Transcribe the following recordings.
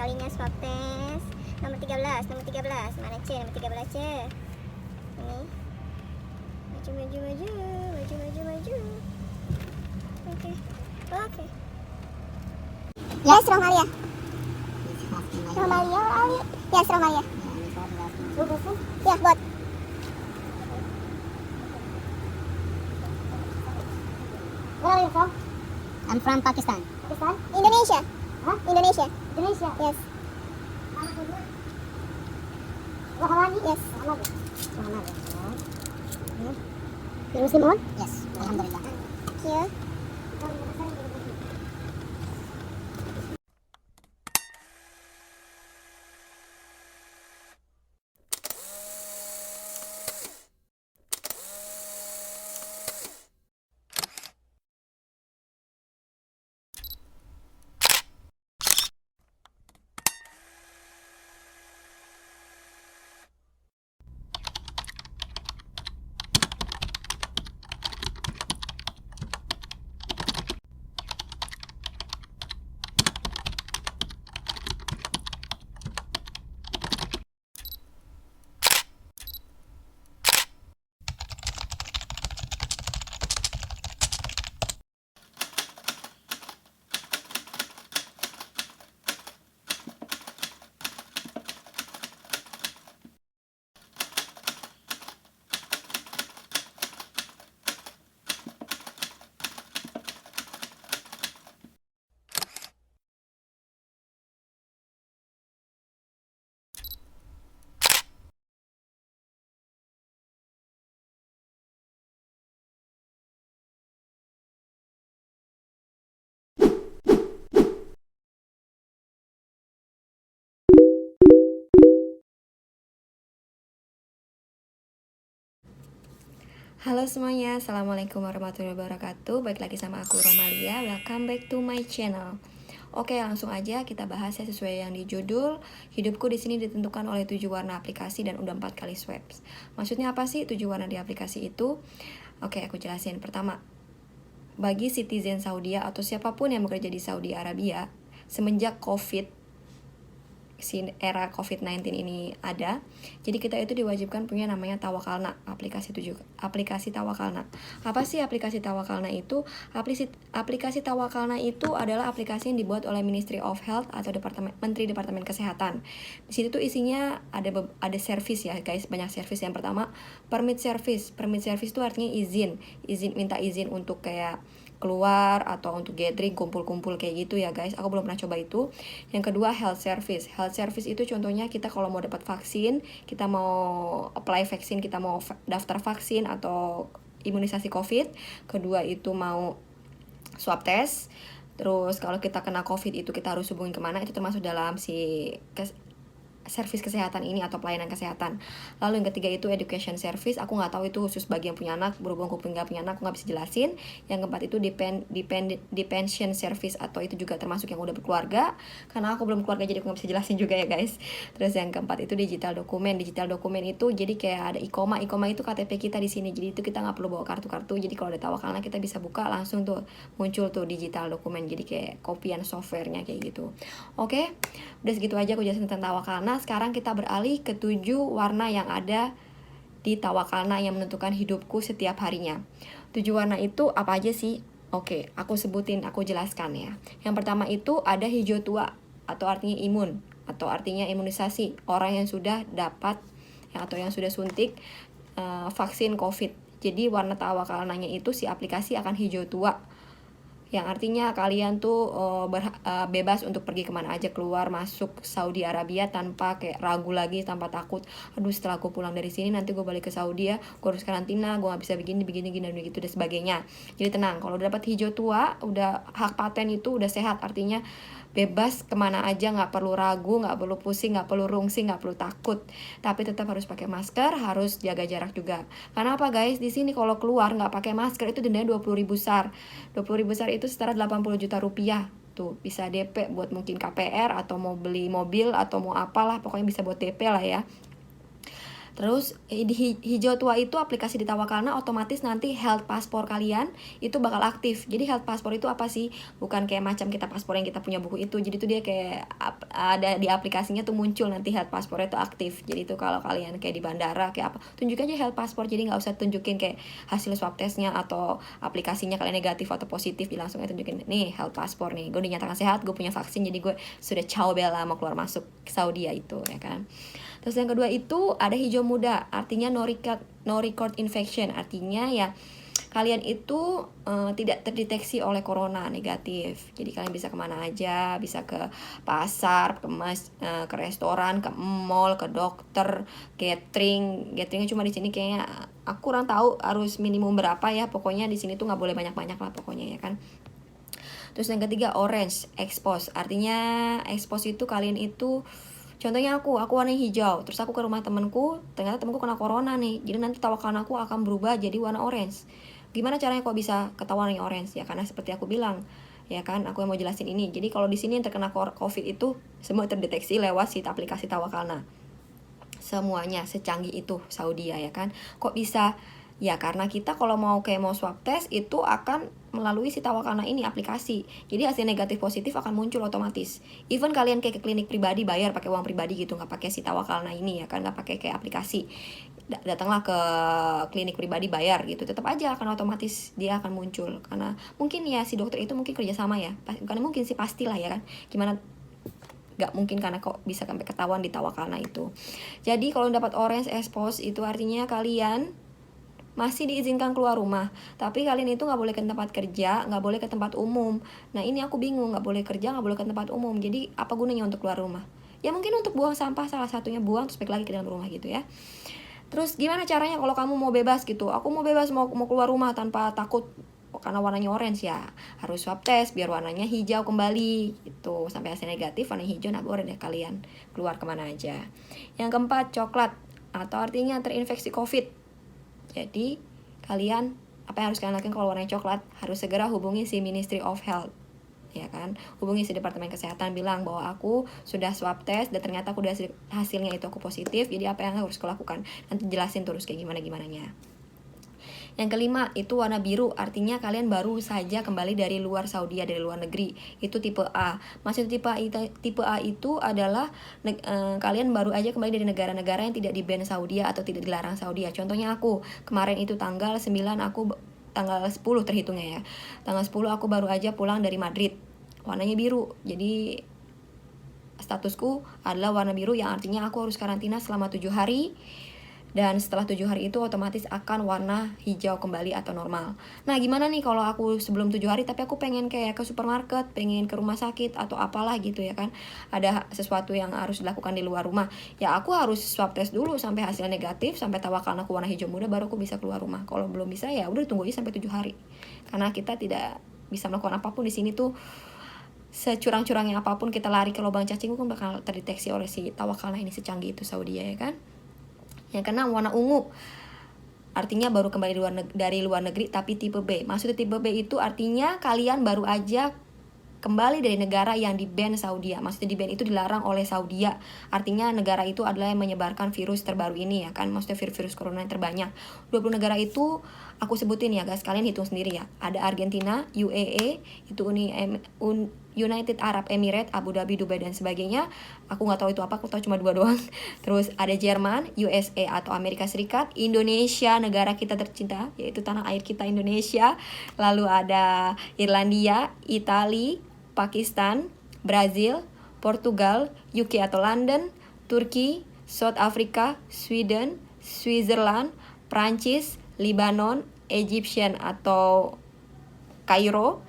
kalinya swab test. Nomor 13, mana C? Nomor 13 C. Ini. Maju. Oke. Yes, Romalia. Yes, Romalia. Ya, bot. Where are you from? I'm from Pakistan. Pakistan? Indonesia. Huh? Indonesia. Indonesia. Yes. Rohmani? Yes. Rohmani. You're Muslim all? Yes. Alhamdulillah. Thank you. Halo semuanya, Assalamualaikum warahmatullahi wabarakatuh. Balik lagi sama aku Romalia. Welcome back to my channel. Oke, langsung aja kita bahas ya sesuai yang di judul. Hidupku di sini ditentukan oleh 7 warna aplikasi dan udah 4 kali swipe. Maksudnya apa sih 7 warna di aplikasi itu? Oke, aku jelasin. Pertama, bagi citizen Saudi atau siapapun yang bekerja di Saudi Arabia, semenjak era COVID-19 ini ada, jadi kita itu diwajibkan punya namanya Tawakalna, aplikasi Tawakalna. Apa sih aplikasi Tawakalna itu? Aplikasi Tawakalna itu adalah aplikasi yang dibuat oleh Ministry of Health atau Menteri Departemen Kesehatan. Di situ tuh isinya ada service ya guys, banyak service. Yang pertama, permit service itu artinya minta izin untuk kayak keluar atau untuk gathering, kumpul-kumpul kayak gitu ya guys. Aku belum pernah coba itu. Yang kedua, health service itu contohnya kita kalau mau dapat vaksin, kita mau apply vaksin, kita mau daftar vaksin atau imunisasi COVID. Kedua itu mau swab test. Terus kalau kita kena COVID itu kita harus hubungin kemana, itu termasuk dalam servis kesehatan ini atau pelayanan kesehatan. Lalu yang ketiga itu education service. Aku nggak tahu itu khusus bagi yang punya anak, berhubung aku nggak punya anak, aku nggak bisa jelasin. Yang keempat itu depension service, atau itu juga termasuk yang udah berkeluarga. Karena aku belum keluarga jadi aku nggak bisa jelasin juga ya guys. Terus yang keempat itu digital dokumen itu jadi kayak ada ikoma itu KTP kita di sini. Jadi itu kita nggak perlu bawa kartu-kartu. Jadi kalau ada Tawakalna kita bisa buka langsung tuh muncul tuh digital dokumen. Jadi kayak kopian softwarenya kayak gitu. Oke, udah segitu aja aku jelasin tentang Tawakalna. Sekarang kita beralih ke 7 warna yang ada di Tawakalna yang menentukan hidupku setiap harinya. 7 warna itu apa aja sih? Oke, aku jelaskan ya. Yang pertama itu ada hijau tua atau artinya imun atau artinya imunisasi, orang yang sudah dapat atau yang sudah suntik vaksin COVID. Jadi warna Tawakalnanya itu si aplikasi akan hijau tua, yang artinya kalian tuh bebas untuk pergi kemana aja, keluar masuk Saudi Arabia tanpa kayak ragu lagi, tanpa takut, aduh setelah aku pulang dari sini nanti gue balik ke Saudi ya, gue harus karantina, gue gak bisa begini dan begitu dan sebagainya. Jadi tenang, kalau udah dapat hijau tua, udah hak paten itu udah sehat, artinya bebas kemana aja, nggak perlu ragu, nggak perlu pusing, nggak perlu rungsing, nggak perlu takut. Tapi tetap harus pakai masker, harus jaga jarak juga. Karena apa guys, di sini kalau keluar nggak pakai masker itu dendanya 20.000 SAR. 20.000 SAR itu setara 80 juta rupiah. Tuh bisa DP buat mungkin KPR atau mau beli mobil atau mau apalah, pokoknya bisa buat DP lah ya. Terus di hijau tua itu aplikasi di Tawakalna, otomatis nanti health passport kalian itu bakal aktif. Jadi health passport itu apa sih? Bukan kayak macam kita paspor yang kita punya buku itu. Jadi itu dia kayak ada di aplikasinya tuh muncul nanti health passport itu aktif. Jadi itu kalau kalian kayak di bandara kayak apa, tunjukin aja health passport. Jadi nggak usah tunjukin kayak hasil swab testnya atau aplikasinya kalian negatif atau positif, langsung aja tunjukin nih health passport nih, gue dinyatakan sehat, gue punya vaksin, jadi gue sudah ciao bella mau keluar masuk Saudi itu ya kan. Terus yang kedua itu ada hijau muda, artinya no record infection, artinya ya kalian itu tidak terdeteksi oleh corona negatif. Jadi kalian bisa kemana aja, bisa ke pasar, ke restoran, ke mall, ke dokter, cateringnya cuma di sini kayaknya aku kurang tahu harus minimum berapa ya. Pokoknya di sini tuh nggak boleh banyak-banyak lah pokoknya ya kan. Terus yang ketiga orange, expose, artinya expose itu kalian itu contohnya aku warna hijau, terus aku ke rumah temenku, ternyata temenku kena corona nih, jadi nanti tawakalna aku akan berubah jadi warna orange. Gimana caranya kok bisa ketahuan yang orange? Ya karena seperti aku bilang, ya kan, aku yang mau jelasin ini. Jadi kalau di sini yang terkena COVID itu semua terdeteksi lewat si aplikasi Tawakalna. Semuanya secanggih itu Saudi ya kan. Kok bisa? Ya karena kita kalau mau swab test itu akan melalui si Tawakalna ini aplikasi. Jadi hasil negatif positif akan muncul otomatis. Even kalian kayak ke klinik pribadi bayar pakai uang pribadi gitu, nggak pakai si Tawakalna ini ya kan, nggak pakai kayak aplikasi. Datanglah ke klinik pribadi bayar gitu, tetap aja akan otomatis dia akan muncul. Karena mungkin ya si dokter itu mungkin kerjasama ya, bukan mungkin sih, pastilah ya kan. Gimana nggak mungkin karena kok bisa sampai ketahuan di Tawakalna itu. Jadi kalau dapat orange expose itu artinya kalian masih diizinkan keluar rumah, tapi kalian itu nggak boleh ke tempat kerja, nggak boleh ke tempat umum. Nah ini aku bingung, nggak boleh kerja, nggak boleh ke tempat umum. Jadi apa gunanya untuk keluar rumah? Ya mungkin untuk buang sampah, salah satunya buang terus balik lagi ke dalam rumah gitu ya. Terus gimana caranya kalau kamu mau bebas gitu? Aku mau bebas, mau keluar rumah tanpa takut karena warnanya orange, ya harus swab test biar warnanya hijau kembali gitu. Sampai hasil negatif warna hijau, nah boleh deh kalian keluar kemana aja. Yang keempat, coklat, atau artinya terinfeksi COVID. Jadi kalian, apa yang harus kalian lakukan kalau warnanya coklat? Harus segera hubungi si Ministry of Health, ya kan, hubungi si Departemen Kesehatan, bilang bahwa aku sudah swab test dan ternyata aku udah hasilnya itu aku positif, jadi apa yang harus aku lakukan, nanti jelasin terus kayak gimana-gimananya. Yang kelima itu warna biru, artinya kalian baru saja kembali dari luar Saudi, dari luar negeri, itu tipe A. Maksud tipe A itu adalah kalian baru aja kembali dari negara-negara yang tidak di-ban Saudi atau tidak dilarang Saudi. Contohnya aku, kemarin itu tanggal 9 tanggal 10 terhitungnya ya. Tanggal 10 aku baru aja pulang dari Madrid. Warnanya biru. Jadi statusku adalah warna biru, yang artinya aku harus karantina selama 7 hari. Dan setelah 7 hari itu otomatis akan warna hijau kembali atau normal. Nah gimana nih kalau aku sebelum 7 hari tapi aku pengen kayak ke supermarket, pengen ke rumah sakit atau apalah gitu ya kan, ada sesuatu yang harus dilakukan di luar rumah, ya aku harus swab test dulu sampai hasilnya negatif, sampai Tawakalna aku warna hijau muda, baru aku bisa keluar rumah. Kalau belum bisa ya udah tunggu aja sampai 7 hari. Karena kita tidak bisa melakukan apapun di sini tuh, securang-curangnya apapun kita lari ke lubang cacing kan bakal terdeteksi oleh si Tawakalna ini, secanggih itu Saudi ya kan. Yang keenam, warna ungu, artinya baru kembali dari luar negeri tapi tipe B. Maksudnya tipe B itu artinya kalian baru aja kembali dari negara yang di-ban Saudi. Maksudnya di-ban itu dilarang oleh Saudi. Artinya negara itu adalah yang menyebarkan virus terbaru ini ya kan. Maksudnya virus corona yang terbanyak. 20 negara itu aku sebutin ya guys, kalian hitung sendiri ya. Ada Argentina, UAE, itu United Arab Emirates, Abu Dhabi, Dubai dan sebagainya. Aku nggak tahu itu apa, aku tahu cuma 2 doang. Terus ada Jerman, USA atau Amerika Serikat, Indonesia, negara kita tercinta, yaitu tanah air kita Indonesia. Lalu ada Irlandia, Italia, Pakistan, Brazil, Portugal, UK atau London, Turki, South Africa, Sweden, Switzerland, Prancis, Lebanon, Egyptian atau Kairo,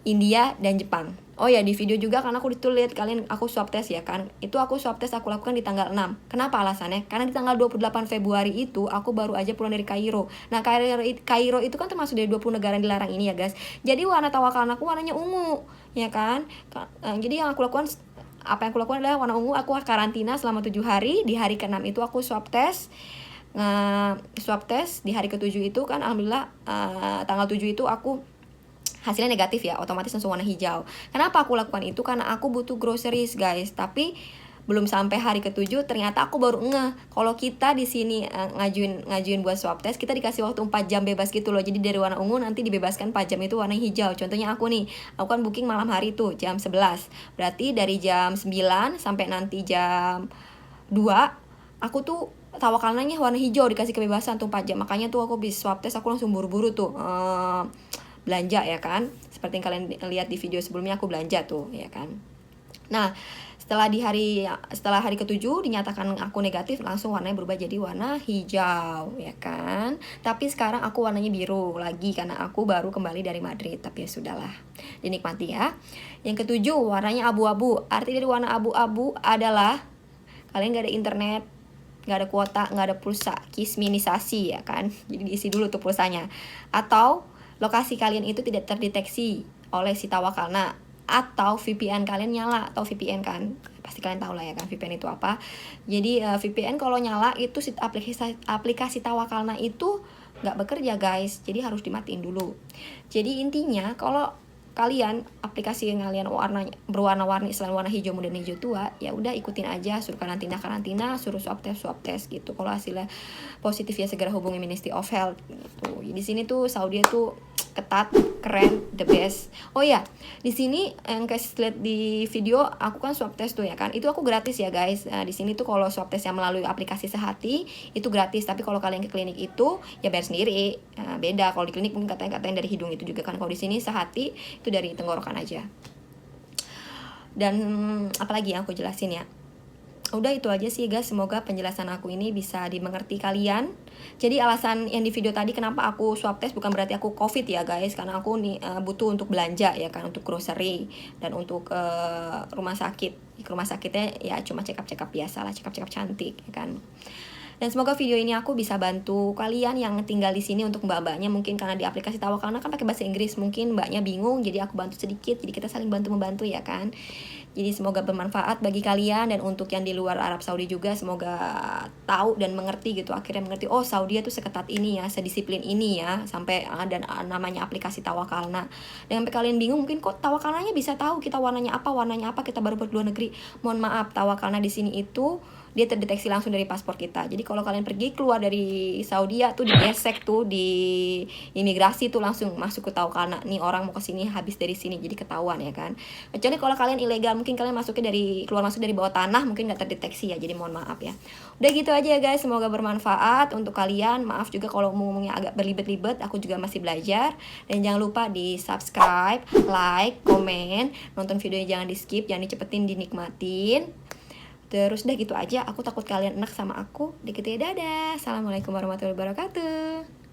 India dan Jepang. Oh ya, di video juga karena aku lihat kalian aku swab test ya kan. Itu aku swab test aku lakukan di tanggal 6. Kenapa alasannya? Karena di tanggal 28 Februari itu aku baru aja pulang dari Kairo. Nah, Kairo itu kan termasuk dari 20 negara yang dilarang ini ya, guys. Jadi warna Tawakalna aku warnanya ungu, ya kan? Jadi yang aku lakukan adalah warna ungu. Aku karantina selama 7 hari. Di hari ke-6 itu aku swab test. Swab test di hari ke-7 itu kan alhamdulillah tanggal 7 itu aku hasilnya negatif ya, otomatis langsung warna hijau. Kenapa aku lakukan itu? Karena aku butuh groceries guys, tapi belum sampai hari ke-7 ternyata aku baru ngeh kalau kita di sini ngajuin buat swab test kita dikasih waktu 4 jam bebas gitu loh. Jadi dari warna ungu nanti dibebaskan 4 jam itu warna hijau. Contohnya aku nih, aku kan booking malam hari tuh jam 11. Berarti dari jam 9 sampai nanti jam 2 aku tuh tawakalnanya warna hijau, dikasih kebebasan tuh 4 jam. Makanya tuh aku bis swab test aku langsung buru-buru tuh belanja ya kan. Seperti yang kalian lihat di video sebelumnya aku belanja tuh ya kan. Nah, setelah hari ke-7 dinyatakan aku negatif, langsung warnanya berubah jadi warna hijau ya kan. Tapi sekarang aku warnanya biru lagi karena aku baru kembali dari Madrid. Tapi ya sudahlah, dinikmati ya. Yang ke-7 warnanya abu-abu. Arti dari warna abu-abu adalah kalian gak ada internet, gak ada kuota, gak ada pulsa, kisminisasi ya kan. Jadi diisi dulu tuh pulsanya. Atau lokasi kalian itu tidak terdeteksi oleh si Tawakalna, atau VPN kalian nyala. Atau VPN kan, pasti kalian tahu lah ya kan VPN itu apa. Jadi VPN kalau nyala itu si aplikasi Tawakalna itu nggak bekerja guys, jadi harus dimatiin dulu. Jadi intinya kalau kalian aplikasi yang kalian berwarna-warni selain warna hijau muda dan hijau tua, ya udah ikutin aja, suruh karantina, suruh swab test gitu. Kalau hasilnya positif ya segera hubungi Ministry of Health gitu. Di sini tuh Saudi tuh ketat, keren, the best. Oh ya, di sini yang guys lihat di video aku kan swab test tuh ya kan. Itu aku gratis ya guys. Nah, di sini tuh kalau swab test yang melalui aplikasi Sehati itu gratis, tapi kalau kalian ke klinik itu ya bayar sendiri. Nah, beda kalau di klinik mungkin katanya dari hidung itu juga kan. Kalau di sini Sehati itu dari tenggorokan aja. Dan apalagi yang aku jelasin ya. Udah itu aja sih guys, semoga penjelasan aku ini bisa dimengerti kalian. Jadi alasan yang di video tadi kenapa aku swab test bukan berarti aku covid ya guys, karena aku nih butuh untuk belanja ya kan, untuk grocery dan untuk rumah sakit. Di rumah sakitnya ya cuma check up biasa lah, check up cantik ya kan. Dan semoga video ini aku bisa bantu kalian yang tinggal di sini. Untuk mbak-mbaknya mungkin karena di aplikasi Tawakalna kan pakai bahasa Inggris, mungkin mbaknya bingung, jadi aku bantu sedikit. Jadi kita saling bantu-membantu ya kan. Jadi semoga bermanfaat bagi kalian, dan untuk yang di luar Arab Saudi juga semoga tahu dan mengerti gitu. Akhirnya mengerti, oh Saudi tuh seketat ini ya, sedisiplin ini ya, sampai ada namanya aplikasi Tawakalna. Dan sampai kalian bingung mungkin kok Tawakalnanya bisa tahu kita warnanya apa, kita baru berluar negeri. Mohon maaf, Tawakalna di sini itu dia terdeteksi langsung dari paspor kita. Jadi kalau kalian pergi keluar dari Saudi ya tuh digesek tuh di imigrasi tuh langsung masuk ke Tawakalna. Nih orang mau ke sini habis dari sini, jadi ketahuan ya kan. Kecuali kalau kalian ilegal, mungkin kalian masuknya keluar masuk dari bawah tanah, mungkin nggak terdeteksi ya. Jadi mohon maaf ya. Udah gitu aja ya guys, semoga bermanfaat untuk kalian. Maaf juga kalau ngomongnya agak berlibet-libet, aku juga masih belajar. Dan jangan lupa di subscribe, like, komen, nonton videonya jangan di skip, jangan dicepetin, dinikmatin. Terus udah gitu aja, aku takut kalian enak sama aku. Udah gitu ya, dadah. Assalamualaikum warahmatullahi wabarakatuh.